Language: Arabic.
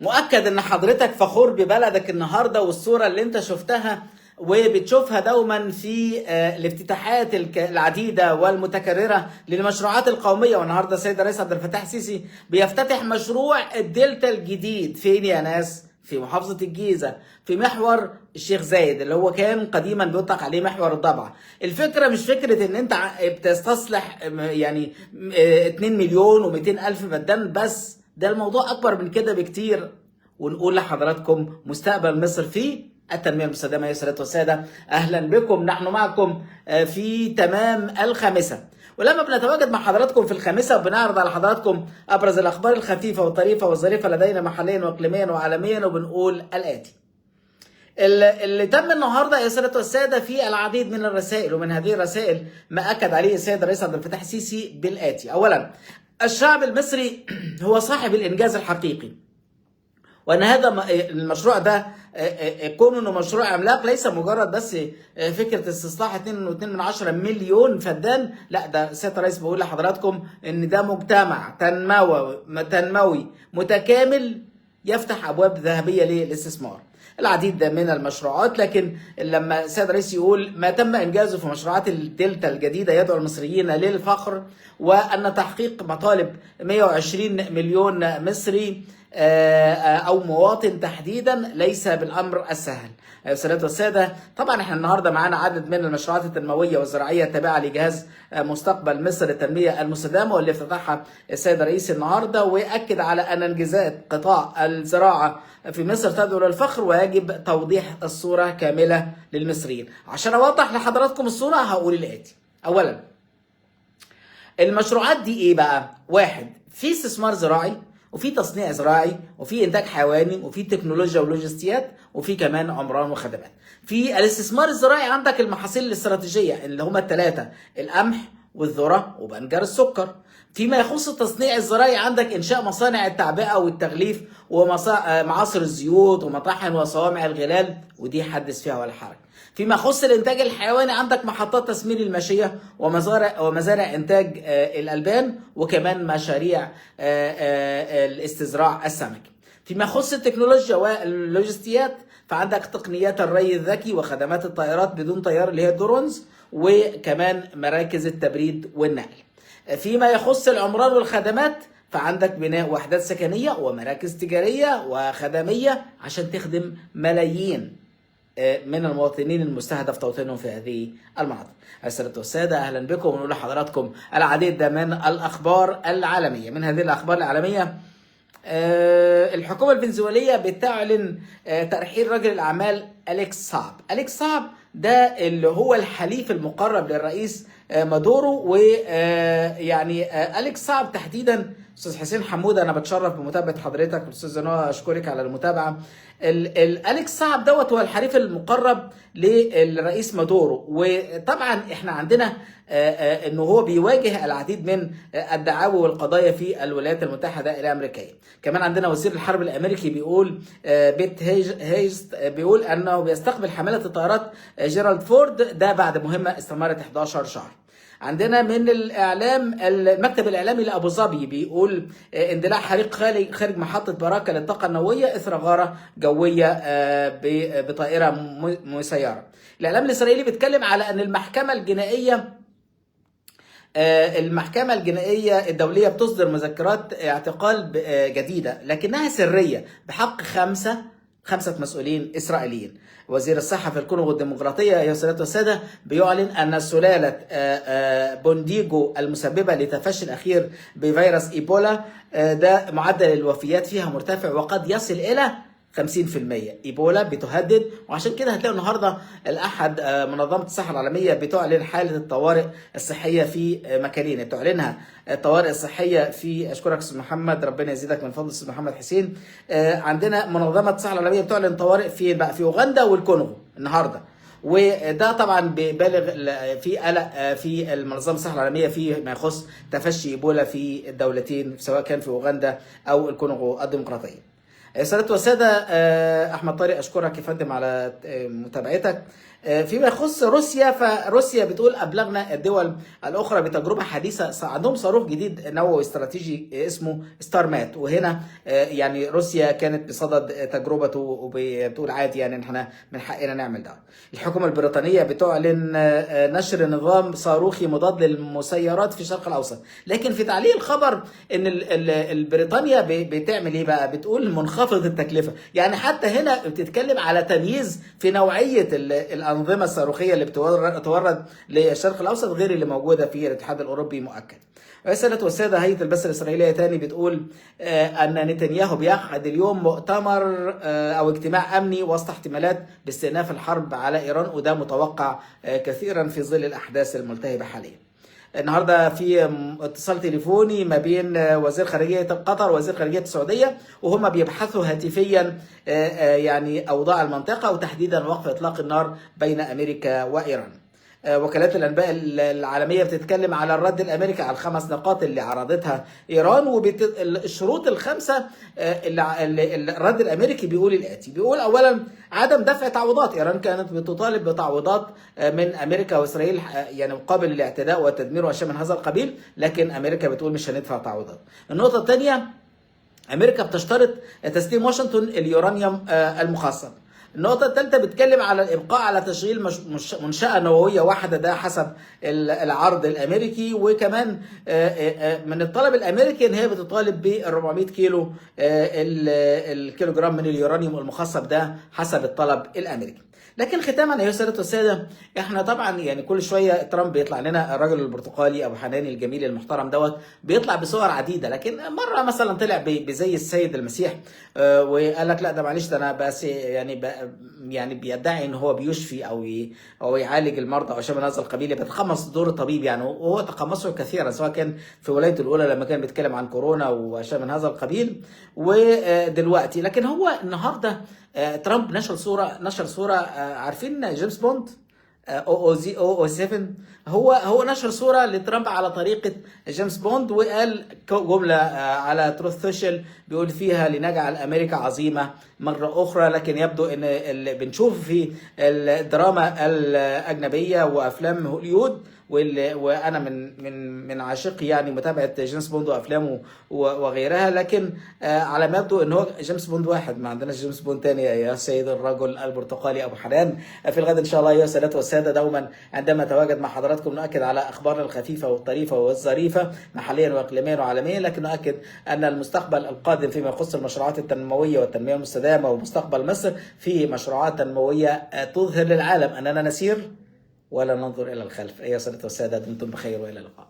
مؤكد ان حضرتك فخور ببلدك النهارده، والصوره اللي انت شفتها وبتشوفها دوما في الافتتاحات العديده والمتكرره للمشروعات القوميه. والنهارده السيد الرئيس عبد الفتاح السيسي بيفتتح مشروع الدلتا الجديد. فين يا ناس؟ في محافظه الجيزه، في محور الشيخ زايد اللي هو كان قديما بيطلق عليه محور الضبعه. الفكره مش فكره ان انت بتستصلح يعني 2 مليون و200 الف فدان بس، ده الموضوع اكبر من كده بكتير. ونقول لحضراتكم مستقبل مصر في التنميه المستدامه. يا سادة والساده، اهلا بكم. نحن معكم في تمام الخامسه، ولما بنتواجد مع حضراتكم في الخامسه وبنعرض على حضراتكم ابرز الاخبار الخفيفه والطريفه والظريفه لدينا محليا واقليميا وعالميا، وبنقول الاتي. اللي تم النهارده يا سادة والساده في العديد من الرسائل، ومن هذه الرسائل ما اكد عليه السيد الرئيس عبد الفتاح السيسي بالاتي. اولا، الشعب المصري هو صاحب الانجاز الحقيقي، وان هذا المشروع ده كونه انه مشروع عملاق ليس مجرد بس فكره استصلاح 2.2 مليون فدان، لا، ده سياده الرئيس بيقول لحضراتكم ان ده مجتمع تنموي متكامل يفتح ابواب ذهبيه للاستثمار. العديد من المشروعات، لكن لما السيد الرئيس يقول ما تم انجازه في مشروعات الدلتا الجديده يدعو المصريين للفخر، وان تحقيق مطالب 120 مليون مصري او مواطن تحديدا ليس بالامر السهل. يا سادة والساده، طبعا احنا النهارده معانا عدد من المشروعات التنمويه والزراعيه التابعه لجهاز مستقبل مصر للتنميه المستدامه، واللي افتتحها السيد الرئيس النهارده، واكد على ان انجازات قطاع الزراعه في مصر تدعو للفخر، ويجب توضيح الصوره كامله للمصريين. عشان اوضح لحضراتكم الصوره هقول الاتي. اولا، المشروعات دي ايه بقى؟ واحد، في استثمار زراعي، وفي تصنيع زراعي، وفي انتاج حيواني، وفي تكنولوجيا ولوجستيات، وفي كمان عمران وخدمات. في الاستثمار الزراعي عندك المحاصيل الاستراتيجيه اللي هم الثلاثه: القمح والذره وبنجر السكر. فيما يخص التصنيع الزراعي عندك انشاء مصانع التعبئه والتغليف ومعاصر الزيوت ومطاحن وصوامع الغلال، ودي حدث فيها ولا حرج. فيما يخص الانتاج الحيواني عندك محطات تسمين الماشيه ومزارع انتاج الالبان، وكمان مشاريع الاستزراع السمكي. فيما يخص التكنولوجيا واللوجستيات فعندك تقنيات الري الذكي وخدمات الطائرات بدون طيار اللي هي الدرونز، وكمان مراكز التبريد والنقل. فيما يخص العمران والخدمات فعندك بناء وحدات سكنيه ومراكز تجاريه وخدميه عشان تخدم ملايين من المواطنين المستهدف توطينهم في هذه المناطق. السادة والسادة، اهلا بكم، ونقول لحضراتكم العديد من الاخبار العالميه. من هذه الاخبار العالميه، الحكومه الفنزويليه بتعلن ترحيل رجل الاعمال أليكس صعب. أليكس صعب ده اللي هو الحليف المقرب للرئيس مادورو، ويعني أليكس صعب تحديدا. استاذ حسين حموده، انا بتشرف بمتابعه حضرتك. استاذ نوى، اشكرك على المتابعه. أليكس صعب دوت هو الحليف المقرب للرئيس مادورو، وطبعا احنا عندنا انه هو بيواجه العديد من الدعاوى والقضايا في الولايات المتحده الامريكيه. كمان عندنا وزير الحرب الامريكي بيقول بيت هيست بيقول انه بيستقبل حامله الطائرات جيرالد فورد ده بعد مهمه استمرت 11 شهر. عندنا من الاعلام المكتب الاعلامي لابو ظبي بيقول اندلاع حريق خارج محطه براكه للطاقه النوويه اثر غاره جويه بطائره مسيره. الاعلام الاسرائيلي بيتكلم على ان المحكمه الجنائيه الدوليه بتصدر مذكرات اعتقال جديده لكنها سريه بحق خمسة مسؤولين إسرائيليين. وزير الصحة في الكونغو الديمقراطية يا سادة والسادة بيعلن أن سلالة بونديجو المسببة لتفشي الأخير بفيروس إيبولا ده معدل الوفيات فيها مرتفع وقد يصل إلى 50%. إيبولا بتهدد، وعشان كده هتلاقوا النهارده الأحد منظمة الصحة العالمية بتعلن حالة الطوارئ الصحية في مكانين. بتعلنها الطوارئ الصحية في، أشكرك أستاذ محمد، ربنا يزيدك من فضل أستاذ محمد حسين. عندنا منظمة الصحة العالمية بتعلن طوارئ في أوغندا والكونغو النهارده، وده طبعا بيبالغ في قلق في المنظمه الصحه العالميه فيما يخص تفشي ايبولا في الدولتين سواء كان في اوغندا او الكونغو الديمقراطيه. سادة والسادة، احمد طارق، اشكرك يا فندم على متابعتك. فيما يخص روسيا، فروسيا بتقول أبلغنا الدول الأخرى بتجربة حديثة، عندهم صاروخ جديد نووي استراتيجي اسمه ستارمات، وهنا يعني روسيا كانت بصدد تجربته وبتقول عادي يعني احنا من حقنا نعمل ده. الحكومة البريطانية بتعلن نشر نظام صاروخي مضاد للمسيرات في الشرق الأوسط، لكن في تعليق الخبر ان بريطانيا بتعمل ايه بقى؟ بتقول منخفض التكلفة. يعني حتى هنا بتتكلم على تمييز في نوعية الأنظمة الصاروخية اللي بتورد للشرق الأوسط غير اللي موجودة في الاتحاد الأوروبي مؤكد. السادة والسادة، هيئة البث الإسرائيلية تاني بتقول أن نتنياهو بيعقد اليوم مؤتمر أو اجتماع أمني وسط احتمالات باستئناف الحرب على إيران، وده متوقع كثيرا في ظل الأحداث الملتهبة حاليا. النهارده في اتصال تليفوني ما بين وزير خارجيه قطر ووزير خارجيه السعوديه، وهما بيبحثوا هاتفيا يعني اوضاع المنطقه، وتحديدا وقف اطلاق النار بين امريكا وايران. وكالات الانباء العالميه بتتكلم على الرد الامريكي على الخمس نقاط اللي عرضتها ايران، والشروط الخمسه الرد الامريكي بيقول الاتي. بيقول اولا عدم دفع تعويضات. ايران كانت بتطالب بتعويضات من امريكا واسرائيل يعني مقابل الاعتداء والتدمير واشياء من هذا القبيل، لكن امريكا بتقول مش هندفع تعويضات. النقطه الثانيه، امريكا بتشترط تسليم واشنطن اليورانيوم المخصب. النقطة الثالثة بتتكلم على الإبقاء على تشغيل منشأة نووية واحدة، ده حسب العرض الأمريكي. وكمان من الطلب الأمريكي إن هي بتطالب ب 400 كيلو الكيلو جرام من اليورانيوم المخصب، ده حسب الطلب الأمريكي. لكن ختاما ايها الساده والساده، احنا طبعا يعني كل شويه ترامب بيطلع لنا، الراجل البرتقالي ابو حنان الجميل المحترم دوت بيطلع بصور عديده، لكن مره مثلا طلع بزي السيد المسيح وقال لك لا ده معلش ده انا بس يعني بيدعي ان هو بيشفي او يعالج المرضى او شيء من هذا القبيل، بيتقمص دور الطبيب يعني، وهو تقمصه كثيرا سواء كان في ولايته الاولى لما كان بيتكلم عن كورونا واشياء من هذا القبيل ودلوقتي. لكن هو النهارده ترامب نشر صورة عارفين جيمس بوند او 7، هو نشر صورة لترامب على طريقة جيمس بوند، وقال جملة على تروث سوشيال بيقول فيها لنجعل أمريكا عظيمة مرة أخرى. لكن يبدو أن اللي بنشوف في الدراما الأجنبية وأفلام هوليود، وانا من عاشقي يعني متابعه جيمس بوند وافلامه وغيرها، لكن على ما يبدو ان هو جيمس بوند واحد، ما عندناش جيمس بوند تاني يا سيد الرجل البرتقالي ابو حنان. في الغد ان شاء الله يا السادة والساده، دوما عندما نتواجد مع حضراتكم نؤكد على اخبارنا الخفيفه والطريفه والظريفه محليا واقليميا وعالميا، لكن نؤكد ان المستقبل القادم فيما يخص المشروعات التنمويه والتنميه المستدامه ومستقبل مصر في مشروعات تنمويه تظهر للعالم اننا نسير ولا ننظر إلى الخلف. أيها السادة والسادة، دمتم بخير وإلى اللقاء.